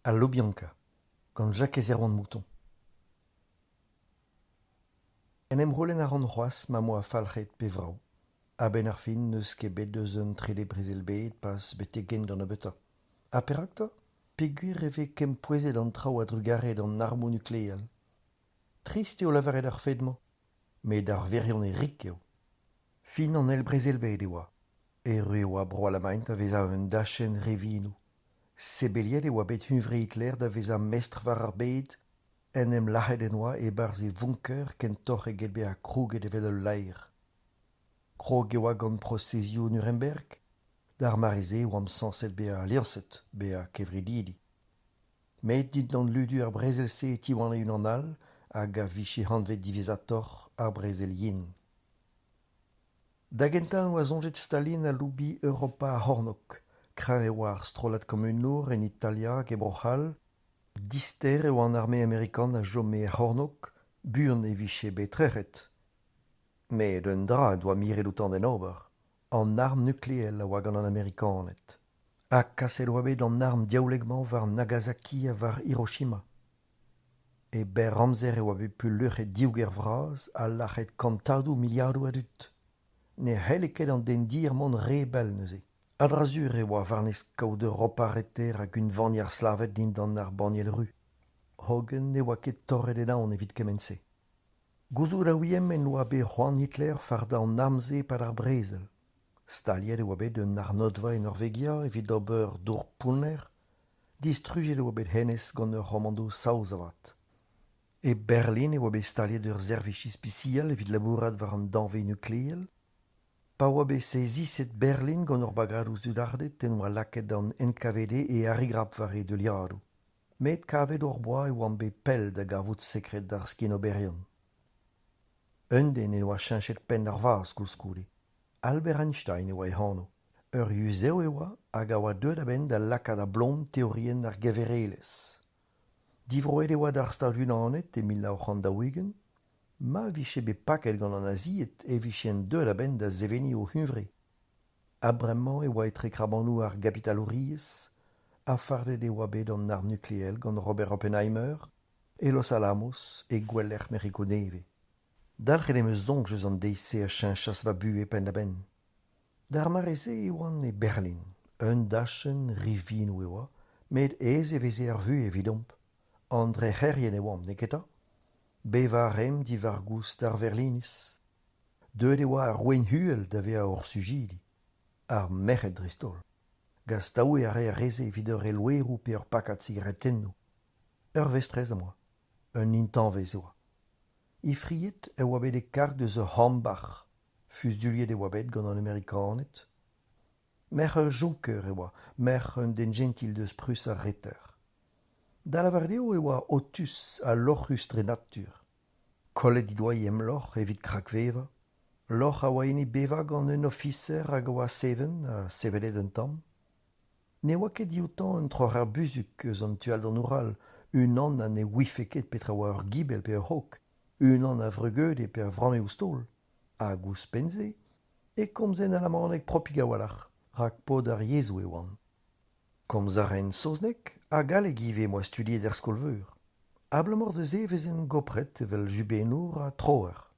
à Lobianca, gant Jacques Ezerwan mouton. En em rolen a ran c'hoaz ma mo a falc'het pe vrao. A ben ar fin neus ket bet deus un trede brezel bet pas bete gen gant a beta. A perak ta? Peguer reve kem poezet an traoù a drugaret an armo nukleal. Trist eo lavaret ar fedmañ, met ar verion e rik eo. Fin an el brezel bet e oa. E rue oa bro la maint a vez a un dachen revinou. Sebeliet e oa bet hunvre Hitler da vez a mestr war ar bet en em lachet en oa e barz e vonker ken torre get be a krouget evel ul lair. Krog e oa gant procesio Nuremberg, d'ar marize oam sanset be a lianset, be a kevrididi. Met dit d'an ludu ar brezel-se e tiwan e un an al, hag a viche hanvet divizator ar brezel yin. Da gentan oa zonjet Stalin a loubi Europa a Hornok, kran e oa ar strolat kommunor en Italia hag e brochal, dister e oa an armée amerikan a jome e Hornok, buan e viche betrec'het. Met un dra doa miret outan den ober, an arm nukleel a oa gant an amerikanet. Ha kaset oa bet an arm diaoulegman war Nagasaki a war Hiroshima. E ber amzer e oa bet pu luc'het diouger vraz a lachet kantadou miliardou adut. Ne c'helleket an den dirmont re bell neuze. Adrazur e oa varnez kaout Europa reter hag un vaniar slavet din d'an ar baniel ru. Hogen ne oa ket torret en aon evit kemense. Gouzout a ouiem en oa bet Juan Hitler farda an amze pad ar brezel. Staliet e oa bet un arnodva e Norvegia evit d'ober dour poulner. Distruget e oa bet hennez gant ur romando saozavat. E Berlin e oa bet staliet ur servici spesial evit labourat war an danve nukleel. Pa oa bet seizisset Berlin gant ur bagadou zudardet en oa laket an NKVD e arigrap war e de liadou. Met kavet ur boa e oan bet pell da gavout sekret d'ar skinoberion. Un den e oa cheñchet pen ar vaz koulskoude. Albert Einstein e oa e hano. Ur yuzeo e oa hag a oa deud a-benn da lakaat a blom teorien ar geverelez. Divroet e oa d'ar Stad Unanet e 1908, ma viche bet paket gant an aziet e vichen deud a-benn da zeveni o hunvre. Abremman e oa etre krabanou ar gapitalouriez, a fardet e oa bet an arm nukleel gant Robert Oppenheimer e Los Alamos e gweler Meriko neve. Dalc'het em eus zonk eus an deise a cheñchas va bu e pen a-benn. D'ar mareze e oan e Berlin, un dachen rivinou e oa, met ez e veze ar vu evidomp. An drec'herien e oam, neketa? Beva rem di var goust ar verlinis. Deud e oa ar roenn-huel da vez a ur sujidi. Ar merc'hed dristol. Gaz taou e are reze vid ur elouerou pe ur pakat sigaretennou. Ur vestrez a moa. Un intanvez e oa. Ifriet e oa bet e karg deus ur Hambach, fusduliet e oa bet gant an amerikanet. Merc'h ur Juncker e oa, merc'h un den gentil deus Prus ar reter. Da lavardeo e oa Otus a loc'hus dre natur. Kollet i doa emloc'h evit krakveva. Loc'h a oa eni beva gant un officer hag a oa seven a sevelet un tamm. Ne oa ket diotan un troc'h ar buzuk eus an tual d'an oural, un an a ne wifeket petra oa ur gibel pe ur hok, un an a vreugeud e per vrame ou stol, a gous penze, e komzen a lamanek propig a walach, rak pod ar yezou e oan. Komz a ren soznek, a gal e give moa studiet er skolveur. Ablamor de ze vez en gopret evel jubenour a troer.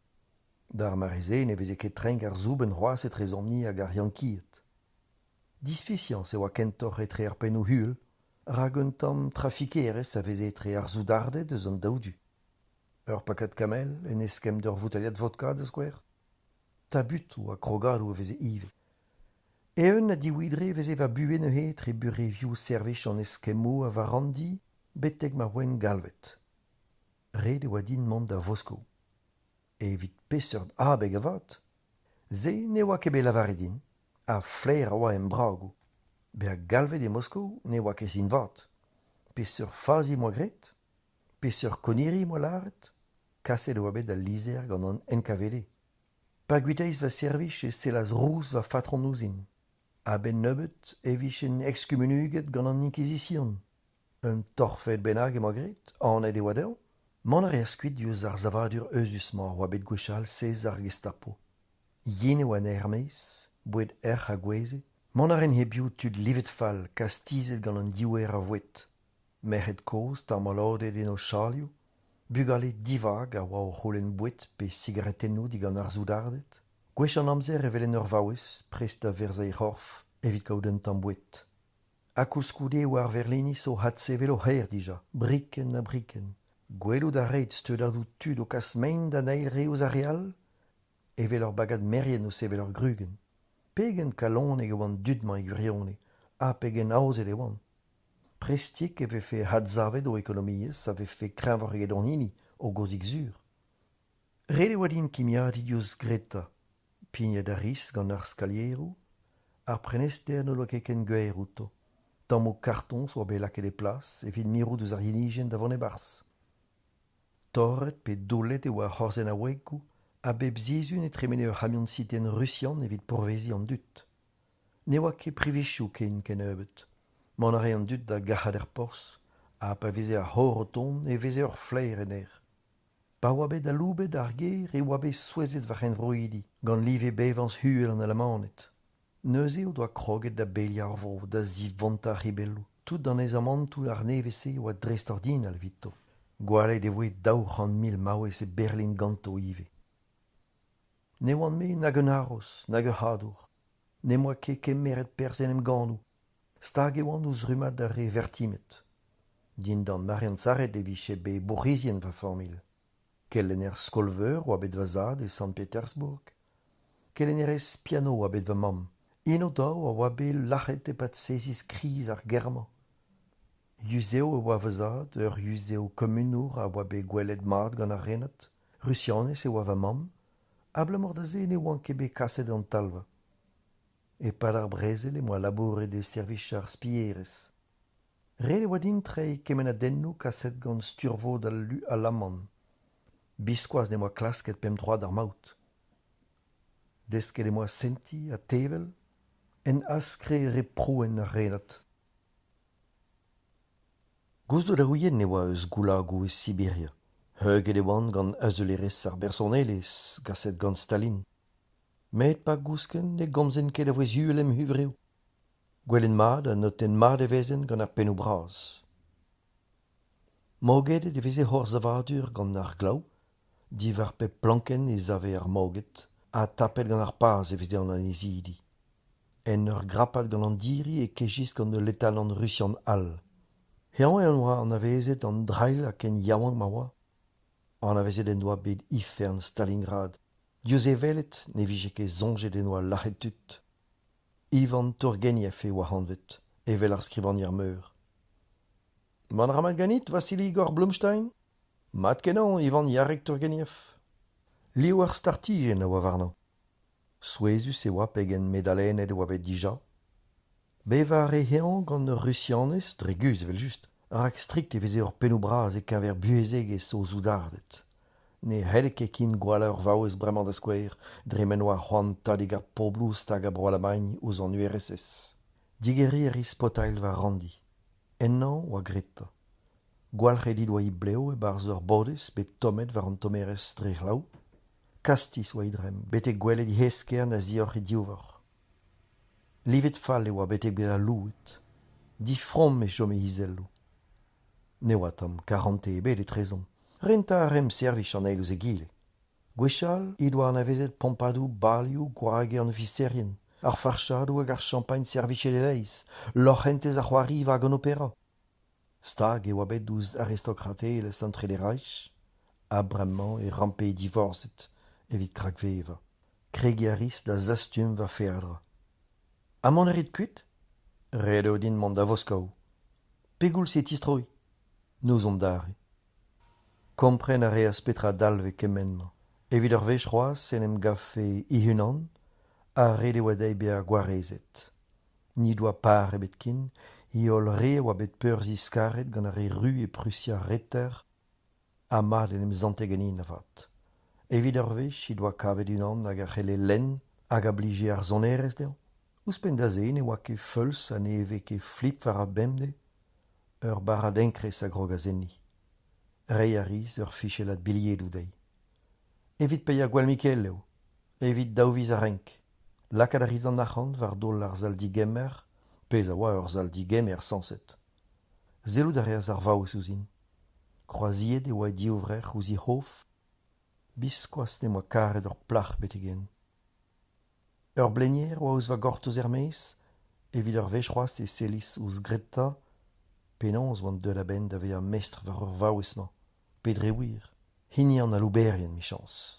D'ar marize ne vez e ket trenk ar zouben c'hoaz e trezomni hag ar yankiet. Disficians e oa kentor etre ar pen o hul, rak un tamm trafikerez a vez etre ar zoudardet eus an daoudu. Ur pakat kamel en eskem d'ur voutaliad vodka da skwer. Tabut ou a krogadou a veze ive. E un a diwidre veze va bue neuhe tre bureviou servech an eskemo a va randi beteg ma oen galvet. Red e oa din mont da vosko. Evit peseurt abeg a vat. Ze ne oa kebe lavare din. A flair a oa en bragou. Be a galvet e Moskou ne oa ket sin vat. Peseurt fazi moa gret. Peseurt koniri moa laret. Kaset oa bet da lizer gant an NKVD. Pa guiteiz va servich e selaz rous va fatron nouzin. A ben nebeut evichen excommunuget gant an inquisition. Un torfet benag e magret, an ed e oa del. Man a reer skuit diouz ar zavadur euzusman oa bet gwechal sez ar gestapo. Yen e oa an Hermes, boued erch a gweze. Man a ren hebioù tud livet fall kastizet gant an diouer a vouet. Merret koz tamalode de no chalio, bugale divag a oa o c'holen bouet pe sigaretenno digan ar zoudardet. Gwech an amzer e velen ur vaouez, prest da verza e c'horf, evit kaouden tamm bouet. Akouskoude war verlinis o hatsevel o c'her dija, briken na briken. Gwelou da reit steudardou tud o kas mein da neil reouz a real, evel ur bagad merien o sevel ur grugen. Pegen kalon e oan dudman e gurione, a pegen aozet e oan. Prestiek e vefe hadzavet o ekonomiez a vefe kremvorget an hini o gozik zur. Rede oa din kimiadi diouz Greta, pigna da ris gant ar skalierou, ar prenester no loa keken gwerouto. Tamm o kartons oa bet lakaet e plas, evit mirou deus ar yinijen da vant e bars. Torret pe dolet e oa c'horzen a wekou, a bep zizun e tremene ur hamion siten Russian evit pourvezi an dut. Ne oa ket privechou ken ebet. Man a re an dut da gachat er pors, a pa veze ar hor o ton e veze ur flair en er. Pa oa bet a loubet ar ger e oa bet souezet va c'hen vroidi, gant live bevans huel an alamanet. Neuze o doa kroget da belia ar vro, da zivanta ribello. Tout d'an ez amantou ar nevese oa drestordin al vito. Gwalet e voe 200.000 maouez e Berlin ganto ive. Ne oan me nag un aros, nag ur hadour. Ne moa ket meret persen em ganou. Stag e oan ouz rumat da re vertimet. Din dan Marian Zaret e viche be Borisien va formil. Kellen er skolveur oa bet va zad e St. Petersburg. Kellen er es piano oa bet va mam. Ino da oa be lachet e pat sezis kriz ar german. Yuzeo oa va zad, ur yuzeo komunour a oa be gwelet mat gant ar renat. Russianes e oa va mam. Ablamor da ze ne oan ket be kaset an talva. E pad ar brezel e moa labouret de servichar spierez. Red e oa din trei kemen a dennou kaset gant sturvo da lu a lamman. Biskoaz ne moa klasket pem droad ar maout. Desket e moa senti a tevel, en askre reprouen ar renat. Gouzdo da ouien ne oa eus goulagou e Siberia. Heuget e oan gant azulerez ar bersonelez, gaset gant Stalin. Met pa gousken ne gomzen ket a voez hulem huvreo. Gwellen mad a noten mad e vezen gant ar penou braz. Moget e veze hor zavadur gant ar glav, divar pe planken e zave ar moget, a tapet gant ar paz e veze an anezidi. En ur grapat gant an diri e kejis gant de letal an Russian all. Hean e an oa an avezet an drail a ken yaouan ma oa. An avezet en doa bet ifern Stalingrad. Diouz e velet ne vije ket zonjet en oa lachet tut. Ivan Turgeniev e oa hanvet, evel ar skrivanier meur. Man ramat ganit, Vassili Igor Blumstein? Mat kenan, Ivan Yarek Turgeniev. Leo ar startijen a oa varnan. Souezus e oa pegen medalenet e oa bet dija. Beva re hean gant ur Russianez, dreguz evel just, rak strikt e veze ur penou braz e kenver buezeg e so zoudardet. Ne helek e kin gwala ur vaouez bremañ da skouer, dremen oa c'hoant tadig ar poblous tag a broalamañ ouz an URSS. Digeri er ispotail va randi. Ennan oa Greta. Gwalc'het oa i bleo e barz ur bodez bet tomet var an tomerez dre c'hlaou. Kastis oa idrem, betek gwelet i hesker na zioc'h e diovor. Livet fall e oa betek bet a louet. Di from e chom e hizello. Ne oa tam 40 e bet e trezon. Renta a rem servich an eil ouz e gile. Gwechal, i doa an avezet pompadou balioù gwrage an fisterien. Ar farchadou hag ar champagne servichet e leiz. Lorc'hentez a c'hoari va gant opera. Stag e oa bet douz aristokratelez an tre de Reich. Abremman e rampe e divorzet evit krakveva. Kregiaris da zastum va ferdra. Amant erit kuit? Red eo din mont da voskaou. Pegoul se tistroi. Nous om dare. Kompren a reas petra dalve kemenman. Evit ur vech roaz en em gafe ihunan, a red e oa deibe a gwarezet. Ni doa par e bet kin, i ol re oa bet peurzi skaret gant a re ru e Prussia retter, a mad en em zanteganin avat. Evit ur vech i doa kavet unan hag a c'helle len hag a blije ar zonerez dean. Ouspenn da ze ne oa ket feuls a ne eve ket flip var a bemde, ur barad enkres a grog a zenni. Rei a riz ur fichelat biliedoù dei. Evit peia gwell Mikel leo. Evit daouviz a renk. Lakad a riz an ac'hant var dol ar zaldi gemer, pez a oa ur zaldi gemer sanset. Zelou reas ar vaouez ouzin. Kroaziet e oa diouvrech ouzi hof, biskoaz ne moa karet ur plach betegen. Ur blenier oa ouz va gortoz er-meez, evit ur vechroaz e selis ouz greta, penons oant de la ben da vezañ mestr war ur vaouez-mañ. Pedre wir, hini an a louberien, michans.